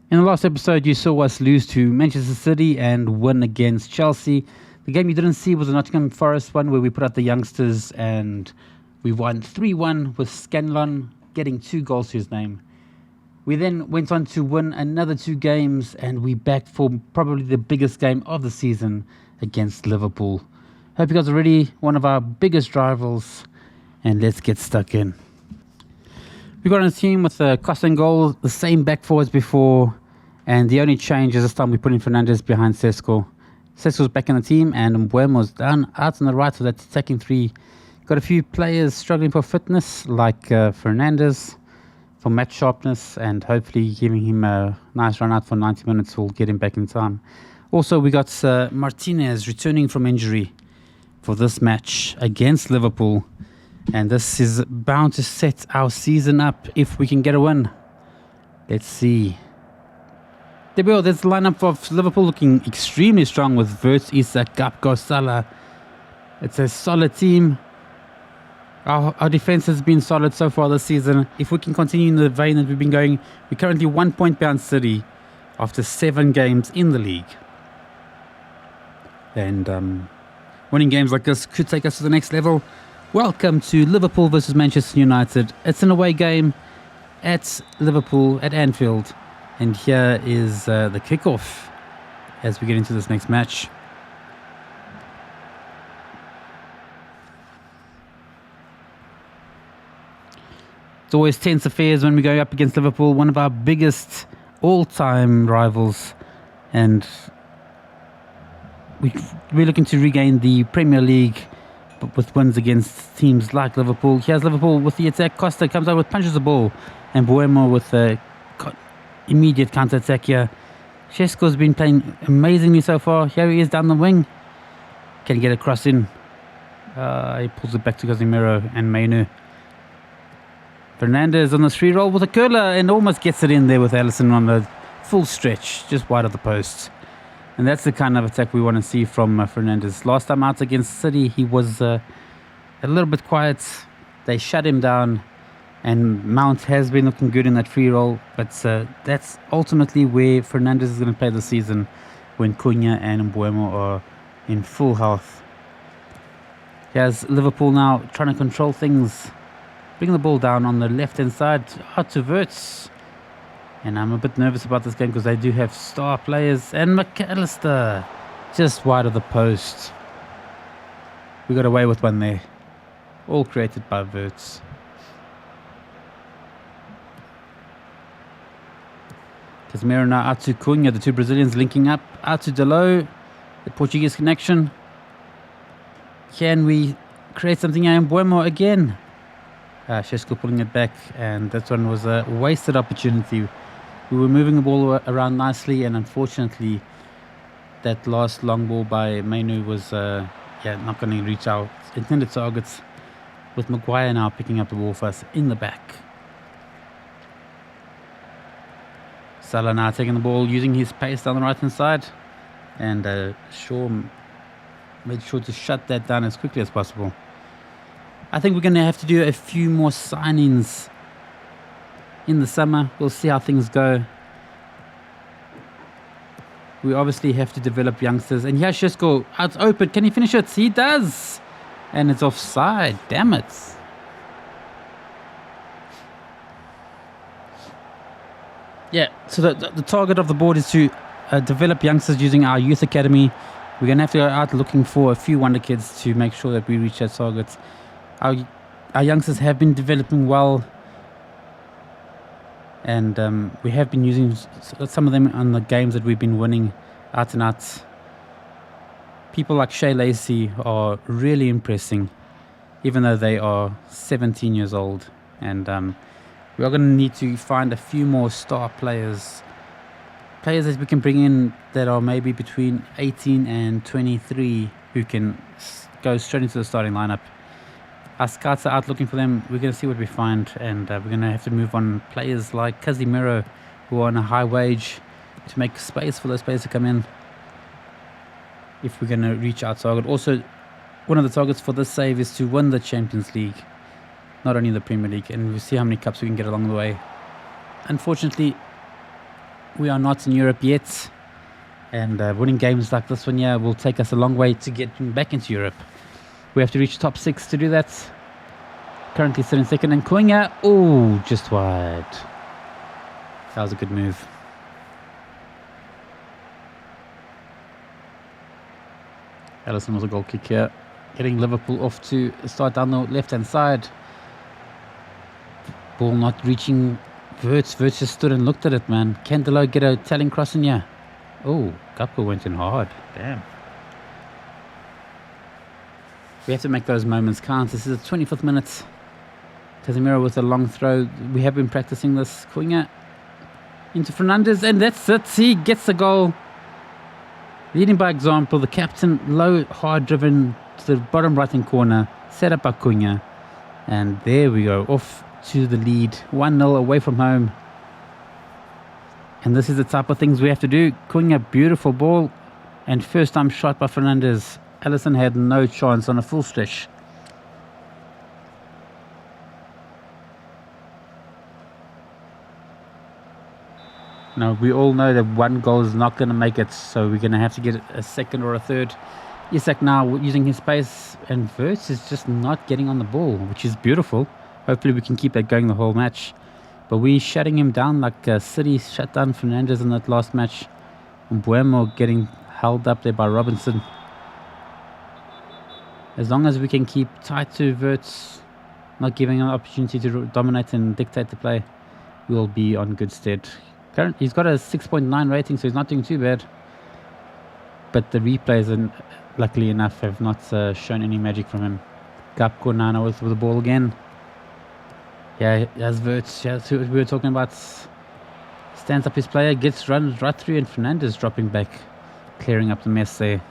In the last episode, you saw us lose to Manchester City and win against Chelsea. The game you didn't see was the Nottingham Forest one, where we put out the youngsters and we won 3-1 with Scanlon getting 2 goals to his name. We then went on to win another 2 games, and we backed for probably the biggest game of the season against Liverpool. Hope you guys are ready. One of our biggest rivals, and let's get stuck in. We got on a team with Costa and goal, the same back four as before, and the only change is this time we put in Fernandes behind Sesko. Sesko's back in the team, and Mbuemo's down out on the right, so that's attacking 3. Got a few players struggling for fitness, like Fernandes, for match sharpness, and hopefully giving him a nice run out for 90 minutes will get him back in time. Also, we got Martinez returning from injury for this match against Liverpool. And this is bound to set our season up if we can get a win. Let's see. There we go. There's the lineup of Liverpool looking extremely strong with Wirtz, Isak, Gakpo, Salah. It's a solid team. Our defense has been solid so far this season. If we can continue in the vein that we've been going, we're currently 1 point behind City after 7 games in the league. And winning games like this could take us to the next level. Welcome to Liverpool versus Manchester United. It's an away game at Liverpool at Anfield. And here is the kickoff as we get into this next match. It's always tense affairs when we go up against Liverpool, one of our biggest all-time rivals. And we're looking to regain the Premier League, but with wins against teams like Liverpool. Here's Liverpool with the attack. Costa comes out with punches the ball, and Mbuemo with a immediate counter-attack here. Sesko's been playing amazingly so far. Here he is down the wing. Can he get a cross in? He pulls it back to Casemiro and Mainu. Fernandes on the free roll with a curler and almost gets it in there with Alisson on the full stretch, just wide of the post. And that's the kind of attack we want to see from Fernandes. Last time out against City, he was a little bit quiet. They shut him down, and Mount has been looking good in that free roll. But that's ultimately where Fernandes is going to play this season, when Cunha and Mbuemo are in full health. Here's Liverpool now trying to control things. Bring the ball down on the left-hand side, out to Wirtz. And I'm a bit nervous about this game because they do have star players. And McAllister, just wide of the post. We got away with one there. All created by Wirtz. Casemiro now out to Cunha, the 2 Brazilians linking up. Out to Delo, the Portuguese connection. Can we create something here? Mbuemo again. Sesko pulling it back, and that one was a wasted opportunity. We were moving the ball around nicely, and unfortunately, that last long ball by Mainu was not going to reach our intended targets, with Maguire now picking up the ball for us in the back. Salah now taking the ball, using his pace down the right-hand side, and Shaw made sure to shut that down as quickly as possible. I think we're going to have to do a few more signings in the summer. We'll see how things go. We obviously have to develop youngsters. And here's Sesko out open. Can he finish it? He does. And it's offside. Damn it. Yeah, so the target of the board is to develop youngsters using our youth academy. We're going to have to go out looking for a few wonder kids to make sure that we reach that target. Our youngsters have been developing well, and we have been using some of them on the games that we've been winning out and out. People like Shea Lacey are really impressing, even though they are 17 years old. And we are going to need to find a few more star players that we can bring in that are maybe between 18 and 23 who can go straight into the starting lineup. Our scouts are out looking for them. We're going to see what we find, and we're going to have to move on players like Casemiro, who are on a high wage, to make space for those players to come in if we're going to reach our target. Also, one of the targets for this save is to win the Champions League, not only the Premier League, and we'll see how many cups we can get along the way. Unfortunately, We are not in Europe yet. And winning games like this one here will take us a long way to get back into Europe. We have to reach top 6 to do that. Currently sitting second. And Cunha, oh, just wide. That was a good move. Alisson was a goal kick here. Getting Liverpool off to start down the left-hand side. Ball not reaching Wirtz. Wirtz just stood and looked at it, man. Can Delo get a Italian cross in here? Oh, Gakpo went in hard. Damn. We have to make those moments count. This is the 25th minute. Casemiro with a long throw. We have been practicing this. Cunha into Fernandes, and that's it. He gets the goal. Leading by example. The captain, low, hard driven to the bottom right-hand corner. Set up by Cunha. And there we go. Off to the lead. 1-0 away from home. And this is the type of things we have to do. Cunha, beautiful ball. And first time shot by Fernandes. Alisson had no chance on a full stretch. Now, we all know that one goal is not going to make it. So we're going to have to get a second or a third. Isak now using his pace. And Wirtz is just not getting on the ball, which is beautiful. Hopefully we can keep that going the whole match. But we're shutting him down like City shut down Fernandes in that last match. And Buemo getting held up there by Robinson. As long as we can keep tight to Wirtz, not giving him an opportunity to dominate and dictate the play, we'll be on good stead. He's got a 6.9 rating, so he's not doing too bad. But the replays, luckily enough, have not shown any magic from him. Gakpo now with the ball again. Yeah, that's Wirtz. Yeah, that's who we were talking about. Stands up his player, runs right through, and Fernandes dropping back, clearing up the mess there.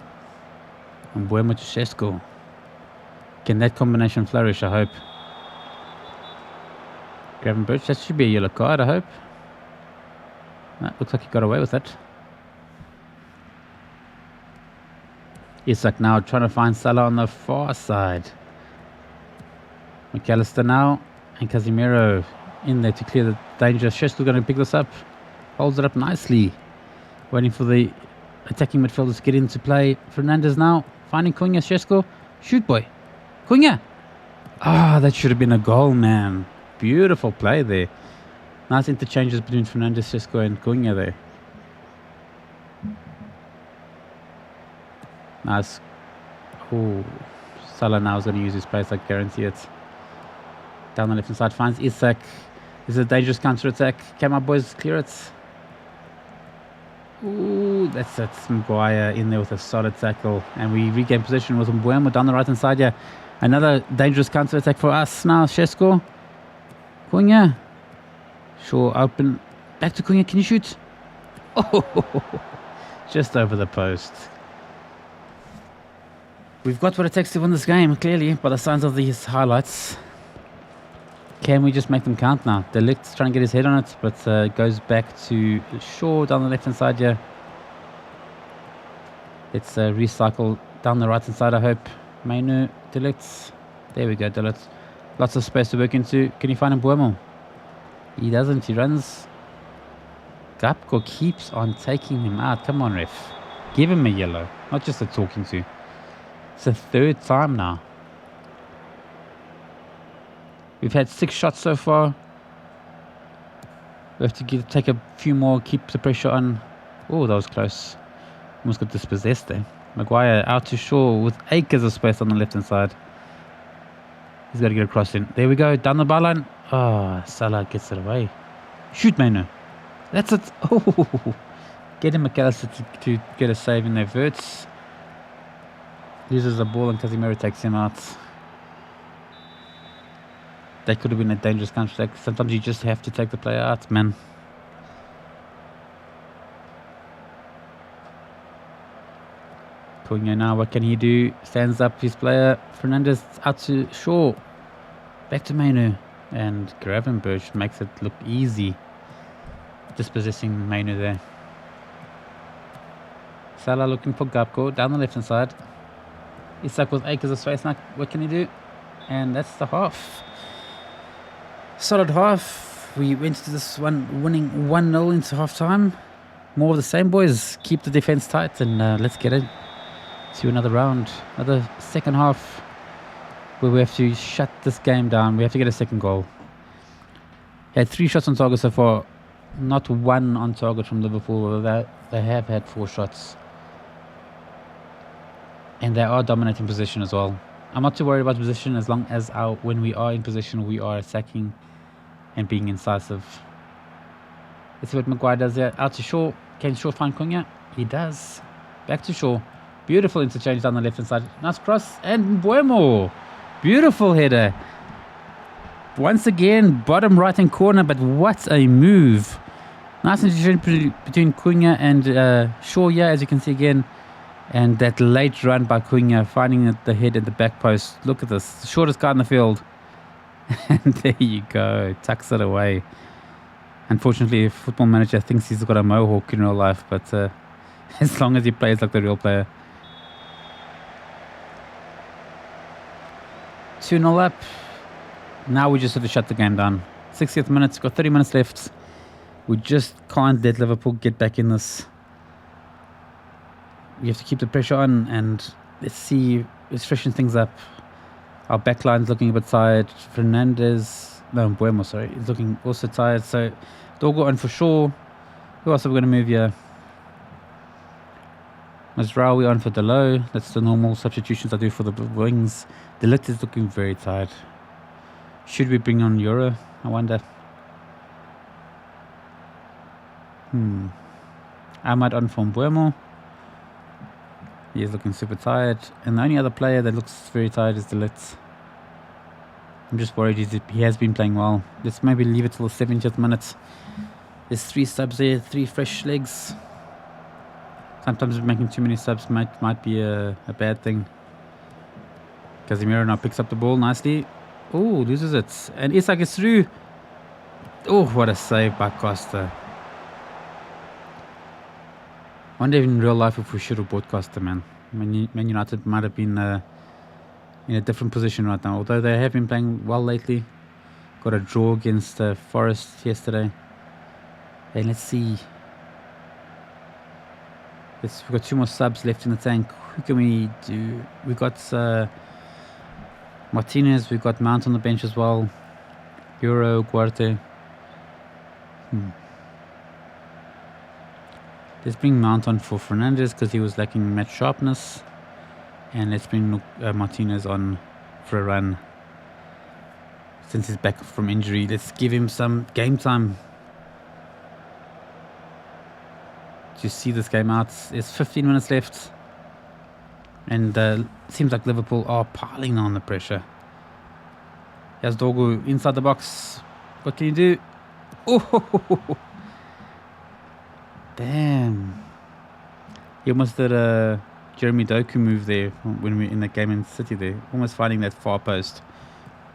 And Buemo to Šeško. Can that combination flourish, I hope. Gravenberch, that should be a yellow card, I hope. That looks like he got away with it. Isak now trying to find Salah on the far side. McAllister now. And Casemiro in there to clear the danger. Šeško going to pick this up. Holds it up nicely. Waiting for the attacking midfielders to get into play. Fernandes now finding Cunha. Šeško. Shoot, boy. Cunha. That should have been a goal, man. Beautiful play there. Nice interchanges between Fernandes, Šeško and Cunha there. Nice. Oh, Salah now is going to use his pace, I guarantee it. Down the left-hand side, finds Isak. This is a dangerous counter-attack. Can my boys clear it? Ooh, that's it. Maguire in there with a solid tackle. And we regain position with Mbuemo down the right-hand side here. Another dangerous counter-attack for us now. Šeško. Cunha. Shaw open. Back to Cunha. Can you shoot? Oh, just over the post. We've got what it takes to win this game, clearly, by the signs of these highlights. Can we just make them count now? De Ligt's trying to get his head on it, but goes back to Shaw down the left-hand side here. Let's recycle down the right-hand side, I hope. Mainu, De Ligt. There we go, De Ligt. Lots of space to work into. Can you find him, Buemo? He doesn't. He runs. Gakpo keeps on taking him out. Come on, ref. Give him a yellow, not just a talking to. It's the third time now. We've had 6 shots so far. We have to take a few more, keep the pressure on. Oh, that was close. Almost got dispossessed there. Maguire out to Shaw with acres of space on the left-hand side. He's got to get across in. There we go, down the byline. Salah gets it away. Shoot, Mainu. That's it. Oh, get him McAllister to get a save in there. Wirtz loses the ball and Casemiro takes him out. That could have been a dangerous counter-attack. Sometimes you just have to take the player out, man. Cunha now, what can he do? Stands up his player. Fernandes out to Shaw. Back to Mainu. And Gravenberch makes it look easy. Dispossessing Mainu there. Salah looking for Gakpo down the left-hand side. Isak with acres of space now. What can he do? And that's the half. Solid half. We went to this one winning 1-0 into half time. more of the same, boys. Keep the defense tight and let's get it to another round, another second half where we have to shut this game down. We have to get a second goal. Had 3 shots on target so far, not 1 on target from Liverpool. They have had 4 shots, and they are dominating position as well. I'm not too worried about position as long as when we are in position, we are attacking and being incisive. Let's see what Maguire does there. Out to Shaw. Can Shaw find Cunha? He does. Back to Shaw. Beautiful interchange down the left-hand side. Nice cross. And Buemo. Beautiful header. Once again, bottom right-hand corner, but what a move. Nice interchange between Cunha and Shaw here, as you can see again. And that late run by Cunha, finding the head at the back post. Look at this. The shortest guy in the field. And there you go. Tucks it away. Unfortunately, a football manager thinks he's got a mohawk in real life, but as long as he plays like the real player. 2-0 up. Now we just have to shut the game down. 60th minute, we've got 30 minutes left. We just can't let Liverpool get back in this. We have to keep the pressure on, and let's see, let's freshen things up. Our backline's looking a bit tired. Buemo, sorry, is looking also tired. So Dogo on for sure. Who else are we going to move here? Mazraoui on for Delo. That's the normal substitutions I do for the wings. De Ligt is looking very tired. Should we bring on Euro? I wonder. Ahmad on for Buemo. He is looking super tired. And the only other player that looks very tired is De Ligt. I'm just worried he has been playing well. Let's maybe leave it till the 70th minute. There's 3 subs there, 3 fresh legs. Sometimes making too many subs might be a bad thing. Casemiro now picks up the ball nicely. Oh, loses it. And Isak is through. Oh, what a save by Costa. I wonder in real life if we should have bought Costa, man. Man United might have been in a different position right now. Although they have been playing well lately. Got a draw against Forest yesterday. And let's see. We've got 2 more subs left in the tank. Who can we do? We've got Martinez. We've got Mount on the bench as well. Euro, Guarte. Let's bring Mount on for Fernandes because he was lacking match sharpness. And let's bring Martinez on for a run. Since he's back from injury, let's give him some game time to see this game out. There's 15 minutes left. And seems like Liverpool are piling on the pressure. Here's Dogu inside the box. What can you do? Oh, damn. He almost did a Jeremy Doku move there when we were in the game in City there. Almost finding that far post.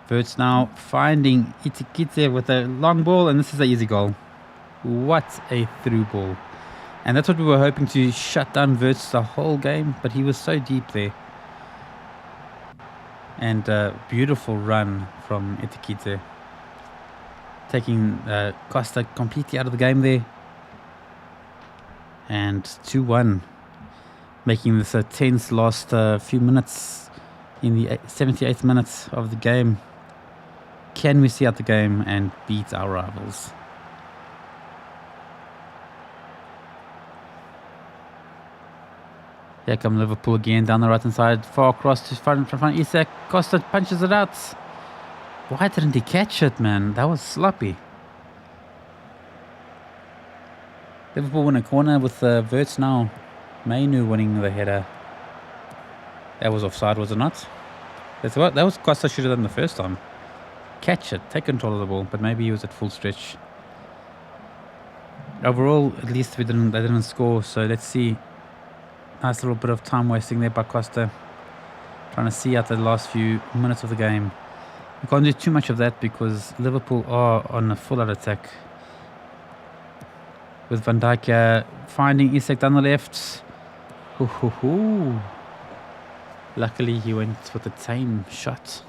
Verts now finding Itikite with a long ball, and this is an easy goal. What a through ball. And that's what we were hoping to shut down Verts the whole game, but he was so deep there. And beautiful run from Itikite. Taking Costa completely out of the game there. And 2-1. Making this a tense last few minutes in the 78th minute of the game. Can we see out the game and beat our rivals? Here come Liverpool again down the right hand side. Far across to front Isak. Costa punches it out. Why didn't he catch it, man? That was sloppy. Liverpool win a corner with Verts now. Mainu winning the header. That was offside, was it not? That's what that was. Costa should have done the first time. Catch it, take control of the ball, but maybe he was at full stretch. Overall, at least they didn't score. So let's see. Nice little bit of time wasting there by Costa. Trying to see out the last few minutes of the game. We can't do too much of that because Liverpool are on a full-out attack. With Van Dijk finding Isak down the left. Luckily he went with a tame shot.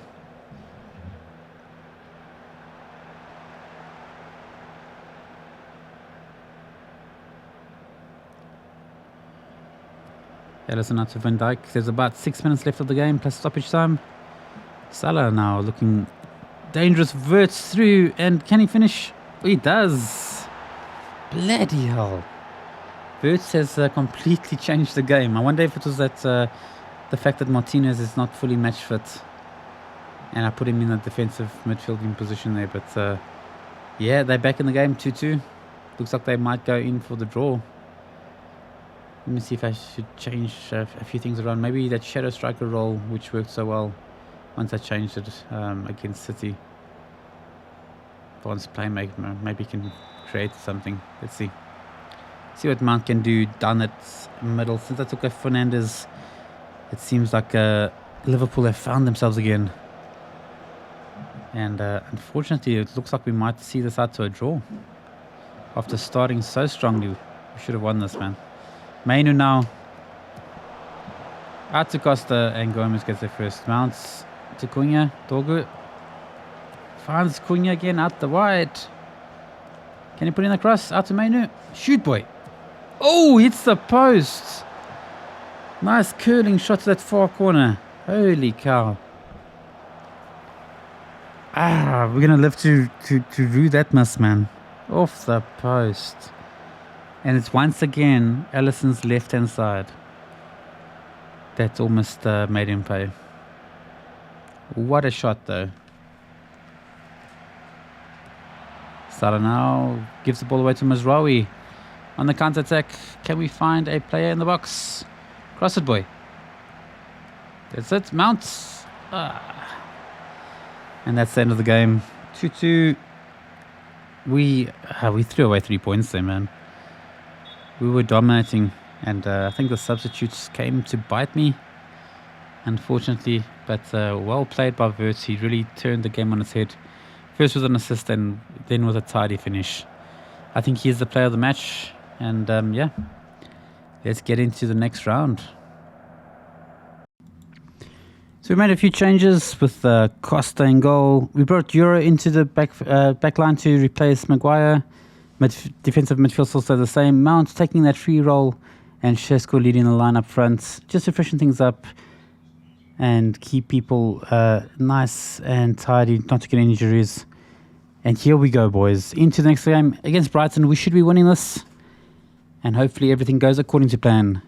Ellison out to Van Dijk. There's about 6 minutes left of the game plus stoppage time. Salah now looking dangerous. Verts through, and can he finish? He does. Bloody hell. Verts has completely changed the game. I wonder if it was that the fact that Martinez is not fully match fit, and I put him in a defensive midfielding position there. But yeah, they're back in the game, 2-2. Looks like they might go in for the draw. Let me see if I should change a few things around. Maybe that shadow striker role, which worked so well, once I changed it against City. Bond's playmaker, maybe can create something. Let's see. See what Mount can do down that middle. Since I took off Fernandes, it seems like Liverpool have found themselves again. And unfortunately, it looks like we might see this out to a draw. After starting so strongly, we should have won this, man. Mainu now. Out to Costa, and Gomez gets there first. Mounts to Cunha. Dogu. Finds Cunha again out the wide. Can he put in the cross? Out to Mainu. Shoot, boy. Oh, hits the post. Nice curling shot to that far corner. Holy cow. We're going to live to rue that miss, man. Off the post. And it's once again Allison's left-hand side. That's almost made him pay. What a shot, though. Salah now gives the ball away to Mazraoui. On the counter-attack, can we find a player in the box? Cross it, boy. That's it. Mounts. And that's the end of the game. 2-2. We threw away 3 points there, man. We were dominating, and I think the substitutes came to bite me, unfortunately. But well played by Verts. He really turned the game on its head. First with an assist, and then with a tidy finish. I think he is the player of the match. And yeah, let's get into the next round. So we made a few changes with Costa in goal. We brought Euro into the back line to replace Maguire. Defensive midfield still stay the same. Mount taking that free role, and Shesko leading the line up front. Just to freshen things up and keep people nice and tidy, not to get any injuries. And here we go, boys. Into the next game against Brighton. We should be winning this. And hopefully everything goes according to plan.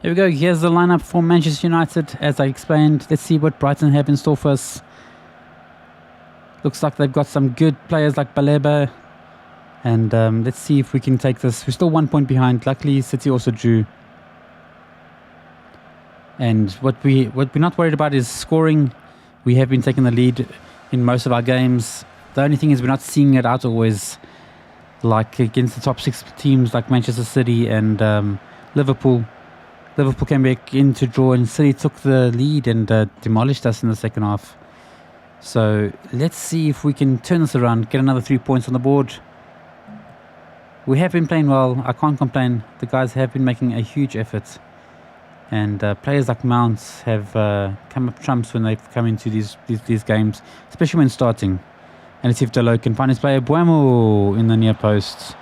Here we go. Here's the lineup for Manchester United. As I explained, let's see what Brighton have in store for us. Looks like they've got some good players like Baleba. And let's see if we can take this. We're still 1 point behind. Luckily, City also drew. And what we're not worried about is scoring. We have been taking the lead in most of our games. The only thing is we're not seeing it out always, like against the top 6 teams like Manchester City and Liverpool. Liverpool came back in to draw, and City took the lead and demolished us in the second half. So let's see if we can turn this around, get another 3 points on the board. We have been playing well. I can't complain. The guys have been making a huge effort. And players like Mounts have come up trumps when they've come into these games, especially when starting. And let's see if Delo can find his player. Buemo in the near post.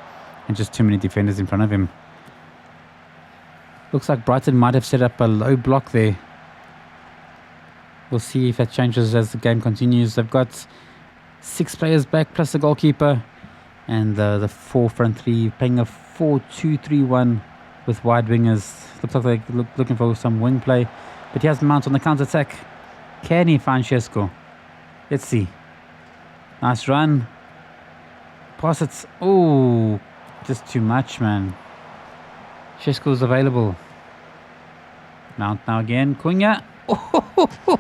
And just too many defenders in front of him. Looks like Brighton might have set up a low block there. We'll see if that changes as the game continues. They've got 6 players back plus the goalkeeper. And the 4 front 3 playing a 4-2-3-1 with wide wingers. Looks like they're looking for some wing play. But he has Mount on the counter-attack. Can he find Shesko? Let's see. Nice run. Pass it. Oh, just too much, man. Shesko's available. Mount now again. Cunha. Oh,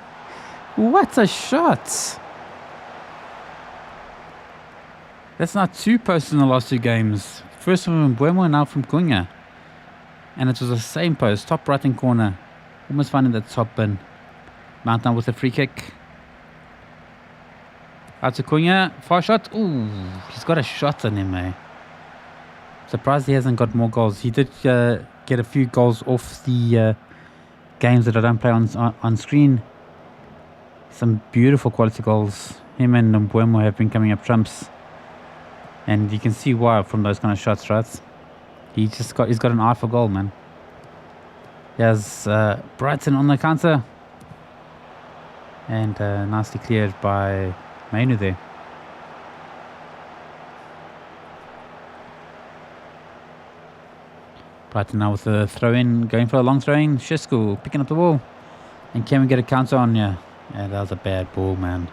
what a shot. That's not 2 posts in the last 2 games. First from Buemo and now from Cunha. And it was the same post. Top right hand corner. Almost finding that top bin. Mount now with a free kick. Out to Cunha. Far shot. Ooh, he's got a shot on him, eh? Surprised he hasn't got more goals. He did get a few goals off the games that I don't play on screen. Some beautiful quality goals. Him and Mbuemo have been coming up trumps. And you can see why from those kind of shots, right? He's got an eye for goal, man. He has Brighton on the counter. And nicely cleared by Mainu there. Brighton now with a throw-in, going for a long throw-in. Shesko picking up the ball. And can we get a counter on? Yeah, that was a bad ball, man.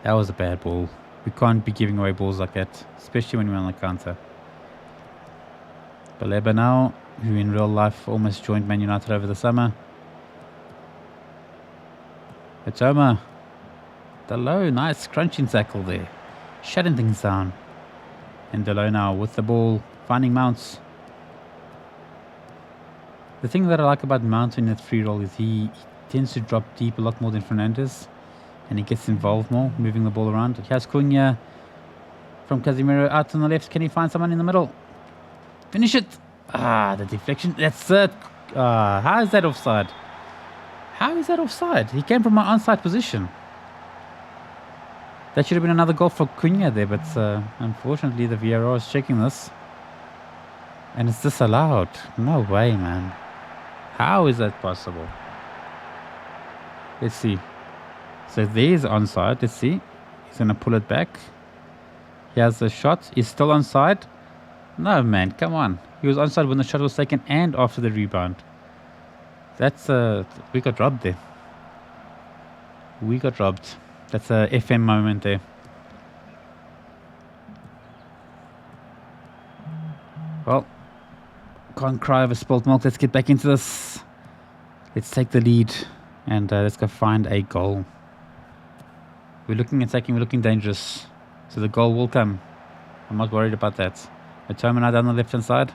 That was a bad ball. We can't be giving away balls like that, especially when we're on the counter. Baleba now, who in real life almost joined Man United over the summer. Atoma. Delo, nice crunching tackle there. Shutting things down. And Delo now with the ball, finding Mounts. The thing that I like about Mount in that free roll is he tends to drop deep a lot more than Fernandes. And he gets involved more, moving the ball around. He has Cunha from Casemiro out on the left. Can he find someone in the middle? Finish it! Ah, the deflection. That's it. How is that offside? How is that offside? He came from an onside position. That should have been another goal for Cunha there, but unfortunately the VAR is checking this. And it's disallowed. No way, man. How is that possible? Let's see. So there's onside. Let's see. He's going to pull it back. He has a shot. He's still onside. No, man. Come on. He was onside when the shot was taken and after the rebound. That's we got robbed there. We got robbed. That's a FM moment there. Well, can't cry over spilt milk. Let's get back into this. Let's take the lead and let's go find a goal. We're looking attacking. We're looking dangerous. So the goal will come. I'm not worried about that. Atoma now down the left hand side.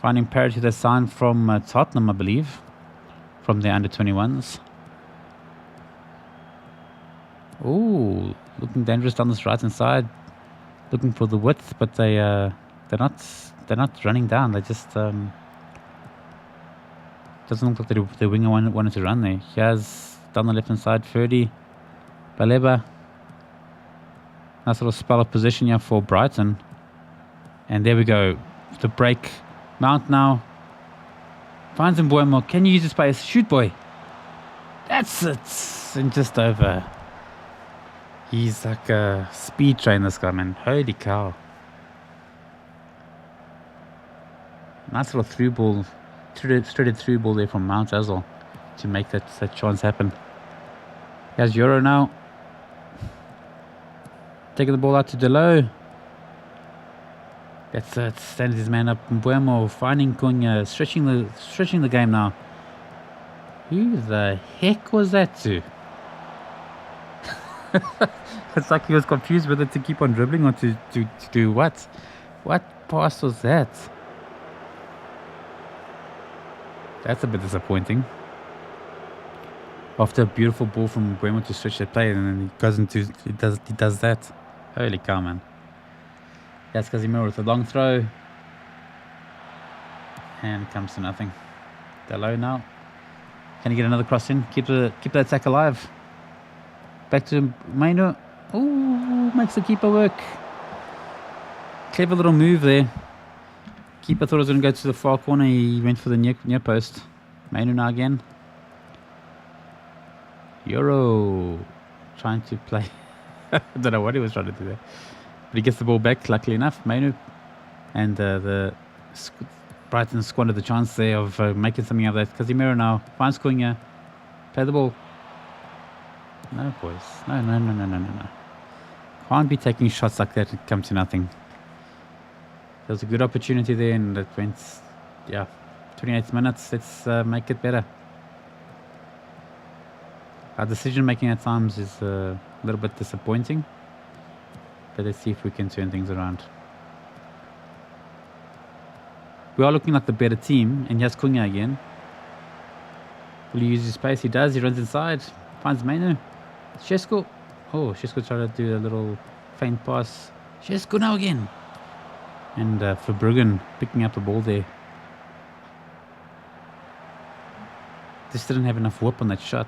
Finding parity to the sign from Tottenham, I believe, from their under-21s. Oh, looking dangerous down this right-hand side, looking for the width, but they're not running down. They just doesn't look like the winger wanted to run there. He has down the left-hand side, Ferdy, Baleba. Nice little spell of position here for Brighton, and there we go. The break. Mount now finds Mbuemo. Can you use the space? Shoot, boy. That's it. And just over. He's like a speed train, this guy, man. Holy cow. Nice little through ball. Threaded through ball there from Mount as well to make that chance happen. Here's Euro now. Taking the ball out to Delo. That's it. Stands his man up. Mbuemo finding Cunha, stretching the game now. Who the heck was that to? It's like he was confused whether to keep on dribbling or to do what? What pass was that? That's a bit disappointing. After a beautiful ball from Mbuemo to stretch the play, and then he does that. Holy cow, man. That's Casemiro with a long throw. And it comes to nothing. Delo now. Can he get another cross in? Keep the attack alive. Back to Mainu. Ooh, makes the keeper work. Clever little move there. Keeper thought it was going to go to the far corner. He went for the near post. Mainu now again. Euro. Trying to play. I don't know what he was trying to do there. But he gets the ball back, luckily enough, Mainu. And the Brighton squandered the chance there of making something out of that. Casemiro now finds Cunha. Play the ball. No, boys. No. Can't be taking shots like that. It comes to nothing. There was a good opportunity there, and it went, 28 minutes. Let's make it better. Our decision making at times is a little bit disappointing. But let's see if we can turn things around. We are looking like the better team, and he has Cunha again. Will he use his space? He does. He runs inside. Finds Mainu. Shesko. Oh, Shesko tried to do a little faint pass. Shesko now again. And Verbruggen picking up the ball there. Just didn't have enough whip on that shot.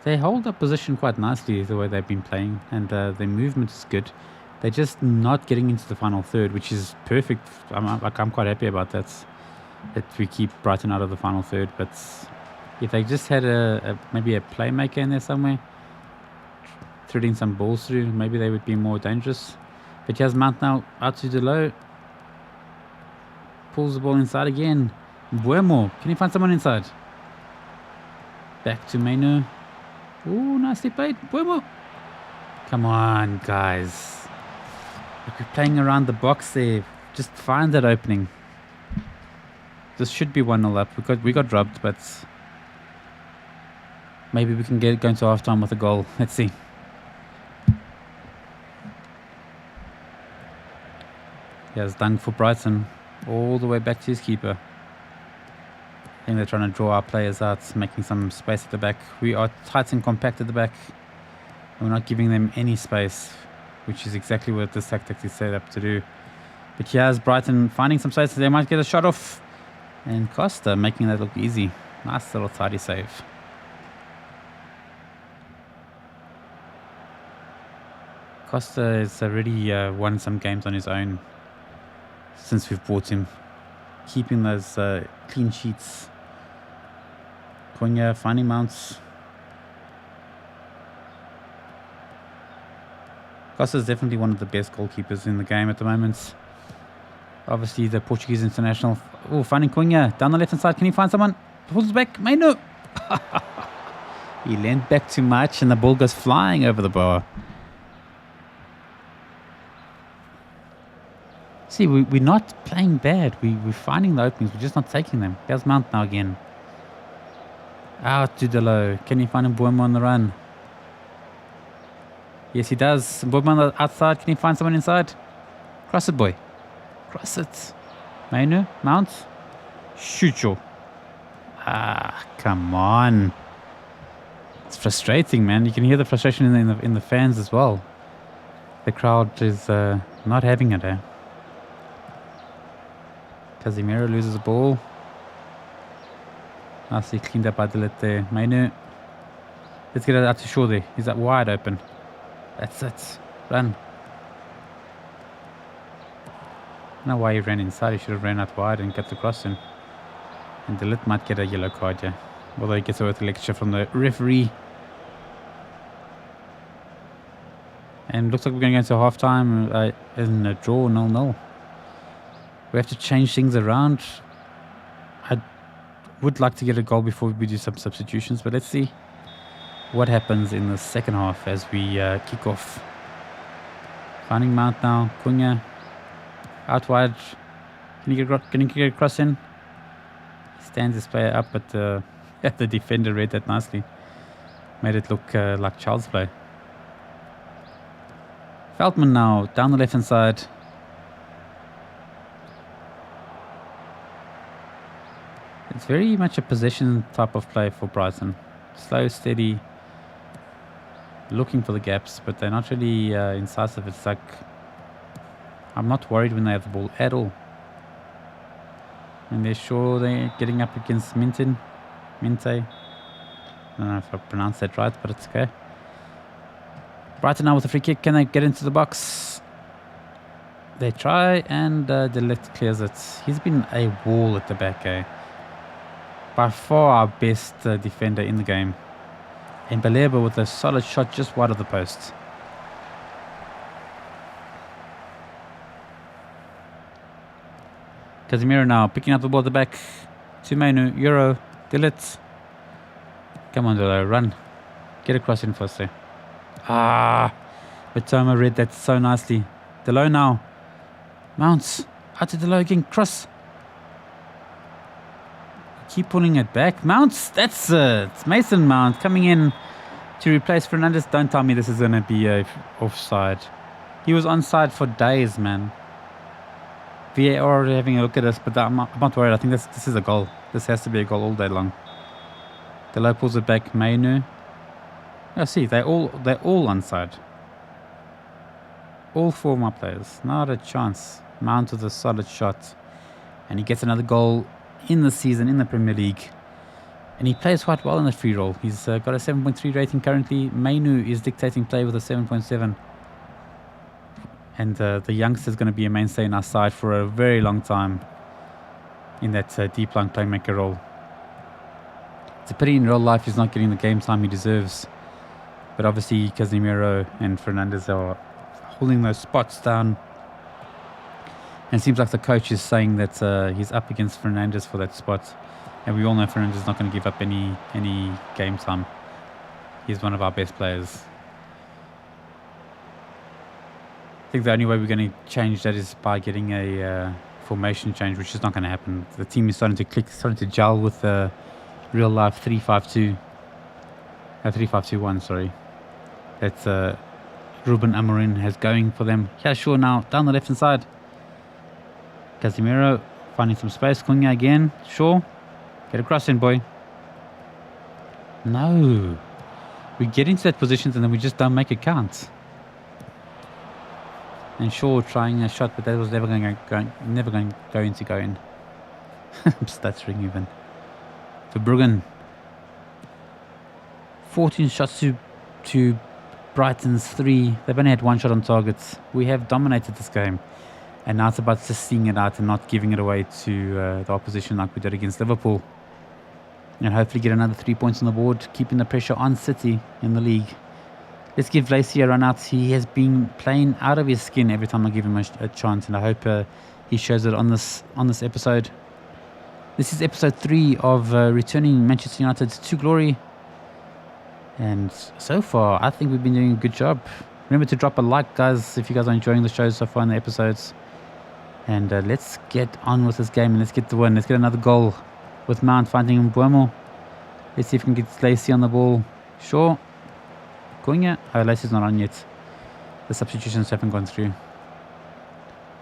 They hold up position quite nicely the way they've been playing, and their movement is good. They're just not getting into the final third, which is perfect. I'm quite happy about that. That we keep Brighton out of the final third. But if they just had maybe a playmaker in there somewhere, threading some balls through, maybe they would be more dangerous. But here's Mount now out to Delo. Pulls the ball inside again. Buemo, can you find someone inside? Back to Mainu. Ooh, nicely played. Buemo. Come on, guys. Like, we're playing around the box there. Just find that opening. This should be 1-0 up. We got dropped, but maybe we can go into half-time with a goal. Let's see. Here's Dung for Brighton. All the way back to his keeper. I think they're trying to draw our players out, making some space at the back. We are tight and compact at the back. We're not giving them any space, which is exactly what this tactic is set up to do. But here's Brighton finding some space. They might get a shot off. And Costa making that look easy. Nice little tidy save. Costa has already won some games on his own since we've bought him. Keeping those clean sheets. Cunha finding Mounts. Costa is definitely one of the best goalkeepers in the game at the moment. Obviously the Portuguese international. Oh, finding Cunha down the left hand side. Can he find someone? Pulls back. Mainu. He leaned back too much and the ball goes flying over the bar. See, we're not playing bad. We're finding the openings. We're just not taking them. There's Mount now again. Out to Delo. Can you find him? Buemo on the run? Yes, he does. Buemo on the outside. Can you find someone inside? Cross it, boy. Cross it. Mainu. Mount. Shoot you. Come on. It's frustrating, man. You can hear the frustration in the fans as well. The crowd is not having it, eh? Casemiro loses the ball. Nicely cleaned up by Delit there. Mainu. Let's get it out to shore there. He's that wide open. That's it. Run. I don't know why he ran inside. He should have ran out wide and got the cross in. And Delit might get a yellow card, yeah. Although he gets away with a lecture from the referee. And looks like we're going to go into half-time in a draw, 0-0. We have to change things around. I would like to get a goal before we do some substitutions, but let's see what happens in the second half as we kick off. Finding Mount now. Cunha. Out wide. Can you get a cross in? He stands his player up, but the defender read that nicely. Made it look like child's play. Feldman now. Down the left-hand side. It's very much a possession type of play for Brighton. Slow, steady, looking for the gaps, but they're not really incisive. It's like, I'm not worried when they have the ball at all. And they're sure they're getting up against Minte. I don't know if I pronounced that right, but it's okay. Brighton now with a free kick. Can they get into the box? They try, and Delit clears it. He's been a wall at the back, eh? By far our best defender in the game. And Baleba with a solid shot just wide of the post. Casemiro now picking up the ball at the back. To Mainu, Euro, Delit. Come on, Delo, run. Get across in first there. Matoma read that so nicely. Delo now. Mounts. Out to Delo again. Cross. Keep pulling it back. Mounts. That's it. It's Mason Mount coming in to replace Fernandez. Don't tell me this is going to be offside. He was onside for days, man. VAR already having a look at this, but I'm not worried. I think this is a goal. This has to be a goal all day long. Delo pulls it back. Mainu. Oh, see, they're all onside. All four of my players. Not a chance. Mount with a solid shot. And he gets another goal in the season in the Premier League. And he plays quite well in the free roll. He's got a 7.3 rating currently. Mainu is dictating play with a 7.7. And the youngster is going to be a mainstay in our side for a very long time in that deep line playmaker role. It's a pity in real life he's not getting the game time he deserves. But obviously Casemiro and Fernandes are holding those spots down. And it seems like the coach is saying that he's up against Fernandes for that spot. And we all know Fernandes is not going to give up any game time. He's one of our best players. I think the only way we're going to change that is by getting a formation change, which is not going to happen. The team is starting to click, starting to gel with the real life 3-5-2. 3-5-2-1, sorry. That's Ruben Amorim has going for them. Yeah, sure, now down the left hand side. Casemiro finding some space. Cunha again. Sure. Get across in, boy. No. We get into that position and then we just don't make it count. And Shaw trying a shot, but that was never going to go in. I'm stuttering even. Verbruggen. 14 shots to Brighton's 3. They've only had one shot on target. We have dominated this game. And now it's about just seeing it out and not giving it away to the opposition like we did against Liverpool. And hopefully get another 3 points on the board, keeping the pressure on City in the league. Let's give Lacey a run out. He has been playing out of his skin every time I give him a chance, and I hope he shows it on this episode. This is episode 3 of returning Manchester United to glory. And so far, I think we've been doing a good job. Remember to drop a like, guys, if you guys are enjoying the show so far in the episodes. And let's get on with this game and let's get the win. Let's get another goal with Mount finding Mbuemo. Let's see if we can get Lacey on the ball. Sure. Cunha. Oh, Lacey's not on yet. The substitutions haven't gone through.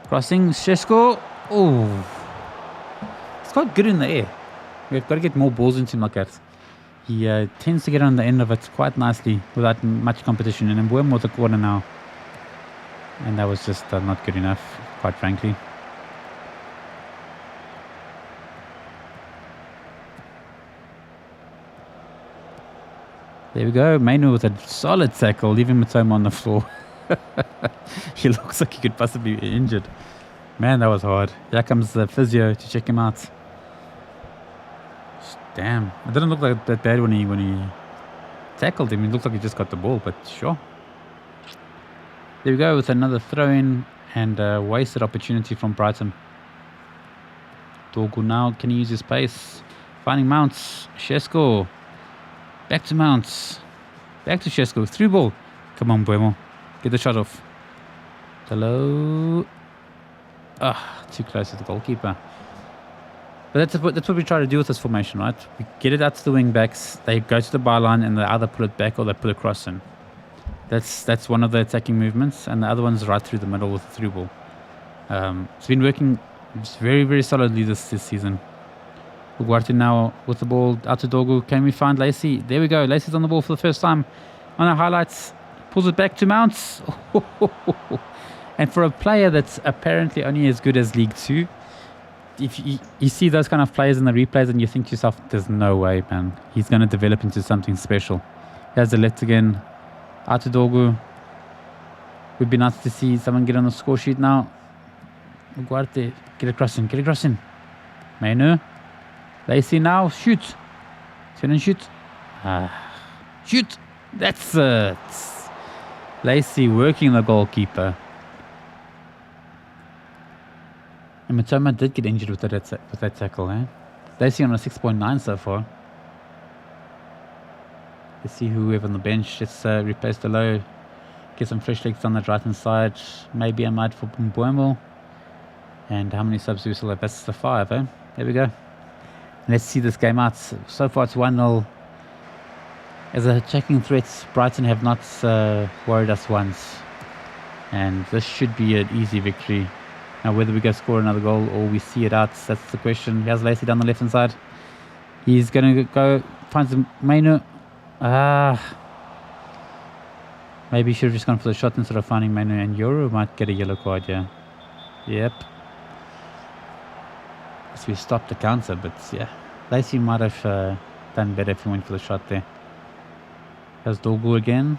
Crossing. Shesko. Oh. It's quite good in the air. We've got to get more balls into him like that. He tends to get on the end of it quite nicely without much competition. And Mbuemo with the corner now. And that was just not good enough, quite frankly. There we go. Mainu with a solid tackle, leaving Matoma on the floor. He looks like he could possibly be injured. Man, that was hard. Here comes the physio to check him out. Damn. It didn't look like that bad when he tackled him. It looked like he just got the ball, but sure. There we go with another throw-in and a wasted opportunity from Brighton. Dorgu now. Can he use his pace? Finding Mounts. Shesko. Back to Mounts. Back to Shesko. Through ball. Come on, Mbuemo. Get the shot off. Hello. Too close to the goalkeeper. But that's what we try to do with this formation, right? We get it out to the wing backs. They go to the byline and they either pull it back or they pull it across in. That's one of the attacking movements, and the other one's right through the middle with the through ball. It's been working very, very solidly this season. Ugarte now with the ball out to Dorgu. Can we find Lacey? There we go. Lacey's on the ball for the first time. On our highlights, pulls it back to Mounts. And for a player that's apparently only as good as League 2, if you see those kind of players in the replays and you think to yourself, there's no way, man. He's going to develop into something special. Here's the left again. Out to Dorgu. Would be nice to see someone get on the score sheet now. Ugarte, get across him. Mainu. Lacey now, shoot. Turn and shoot. Shoot. That's it. Lacey working the goalkeeper. And Matoma did get injured with that tackle, eh? Lacey on a 6.9 so far. Let's see who we have on the bench. Let's replace the low. Get some fresh legs on the right hand side. Maybe I might for Mbuemo. And how many subs do we still have? That's the 5, eh? There we go. Let's see this game out. So far it's 1-0. As a checking threats, Brighton have not worried us once. And this should be an easy victory. Now whether we go score another goal or we see it out, that's the question. Here's Lacey down the left hand side. He's going to go find some Mainu. Maybe he should have just gone for the shot instead of finding Mainu, and Yoru might get a yellow card, yeah. Yep. So we stopped the counter, but yeah. Lacey might have done better if he went for the shot there. There's Dorgu again.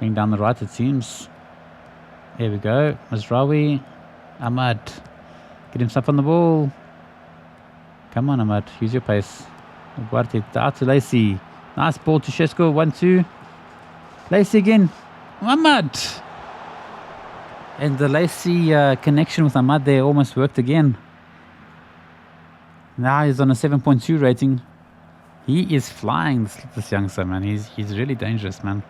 Going down the right, it seems. Here we go. Mazraoui. Ahmad. Get himself on the ball. Come on, Ahmad. Use your pace. Ugarte out to Lacey. Nice ball to Shesko. 1-2. Lacey again. Ahmad. And the Lacey connection with Ahmad there almost worked again. Now he's on a 7.2 rating. He is flying, this youngster, man. He's really dangerous, man.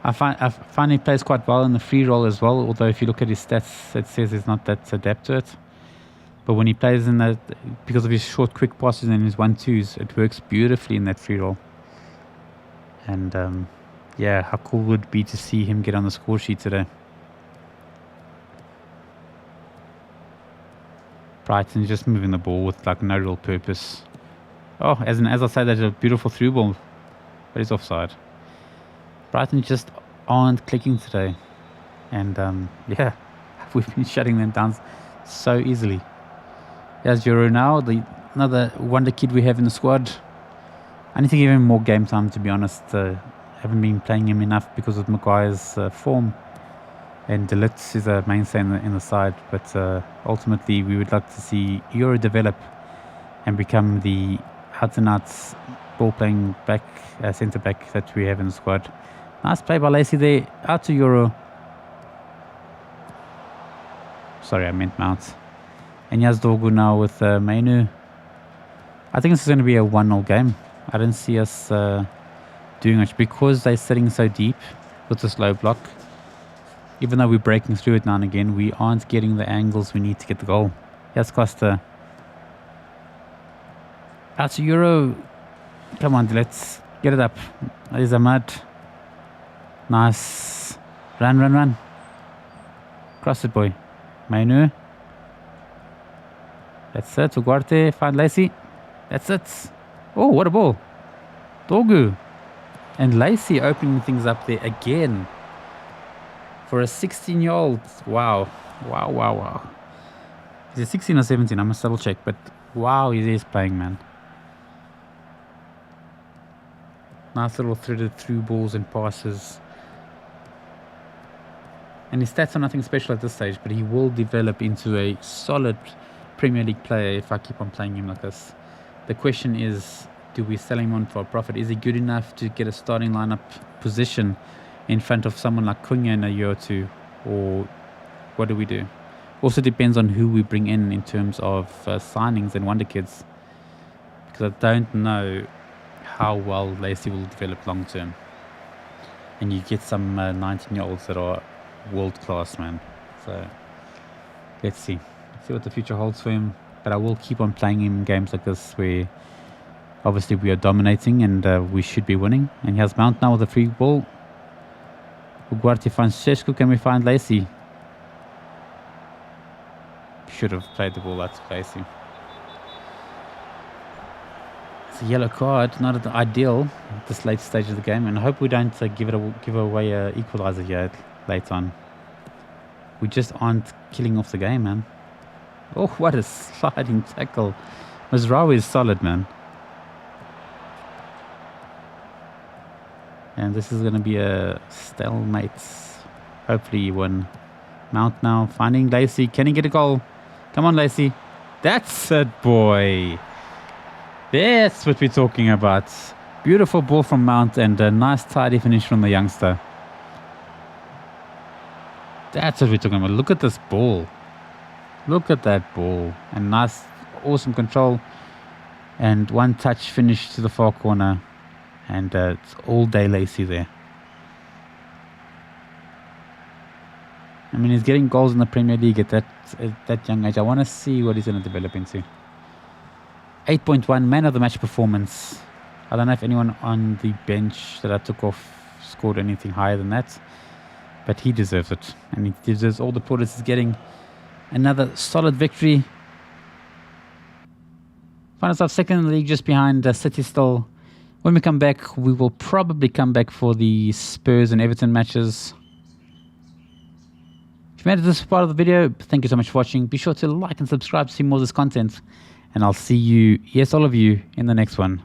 I find he plays quite well in the free roll as well, although if you look at his stats, it says he's not that adept to it. But when he plays in that, because of his short, quick passes and his 1-2s, it works beautifully in that free roll. And yeah, how cool would it be to see him get on the score sheet today? Brighton just moving the ball with like no real purpose. Oh, as I say, that's a beautiful through ball, but it's offside. Brighton just aren't clicking today, and yeah, we've been shutting them down so easily. There's Euro now, another wonder kid we have in the squad. I need to give him more game time, to be honest. Haven't been playing him enough because of Maguire's form. And De Ligt is a mainstay in the side, but ultimately we would like to see Euro develop and become the out-and-out ball-playing back, centre-back that we have in the squad. Nice play by Lacey there, out to Euro. Sorry, I meant Mount. And Yaz Dorgu now with Mainu. I think this is going to be a 1-0 game. I don't see us doing much because they're sitting so deep with this low block. Even though we're breaking through it now and again, we aren't getting the angles we need to get the goal. Yes, Costa. Out to Euro. Come on, let's get it up. There's Ahmad. Nice. Run. Cross it, boy. Mainu. That's it. Ugarte. Find Lacey. That's it. Oh, what a ball. Dorgu. And Lacey opening things up there again. For a 16-year-old, wow. Is it 16 or 17? I must double check, but wow, he is playing, man. Nice little threaded through balls and passes. And his stats are nothing special at this stage, but he will develop into a solid Premier League player if I keep on playing him like this. The question is, do we sell him on for a profit? Is he good enough to get a starting lineup position in front of someone like Cunha in a year or two, or what do we do? Also depends on who we bring in terms of signings and wonder kids, because I don't know how well Lacey will develop long term. And you get some 19-year-olds that are world class, man. So let's see what the future holds for him. But I will keep on playing him in games like this where obviously we are dominating and we should be winning. And he has Mount now with a free ball. Ugarte finds Sheshko. Can we find Lacey? Should have played the ball out to Lacey. It's a yellow card, not ideal at this late stage of the game, and I hope we don't give away an equaliser here late on. We just aren't killing off the game, man. Oh, what a sliding tackle. Mazraoui is solid, man. And this is going to be a stalemate. Hopefully you win. Mount now finding Lacey. Can he get a goal? Come on, Lacey. That's it, boy. That's what we're talking about. Beautiful ball from Mount and a nice tidy finish from the youngster. That's what we're talking about. Look at this ball. Look at that ball. And nice, awesome control. And one touch finish to the far corner. And it's all day Lacey there. I mean, he's getting goals in the Premier League at that young age. I want to see what he's going to develop into. 8.1 man of the match performance. I don't know if anyone on the bench that I took off scored anything higher than that. But he deserves it. And he deserves all the plaudits he's getting. Another solid victory. Find ourselves second in the league, just behind City still. When we come back, we will probably come back for the Spurs and Everton matches. If you made it to this part of the video, thank you so much for watching. Be sure to like and subscribe to see more of this content. And I'll see you, yes, all of you, in the next one.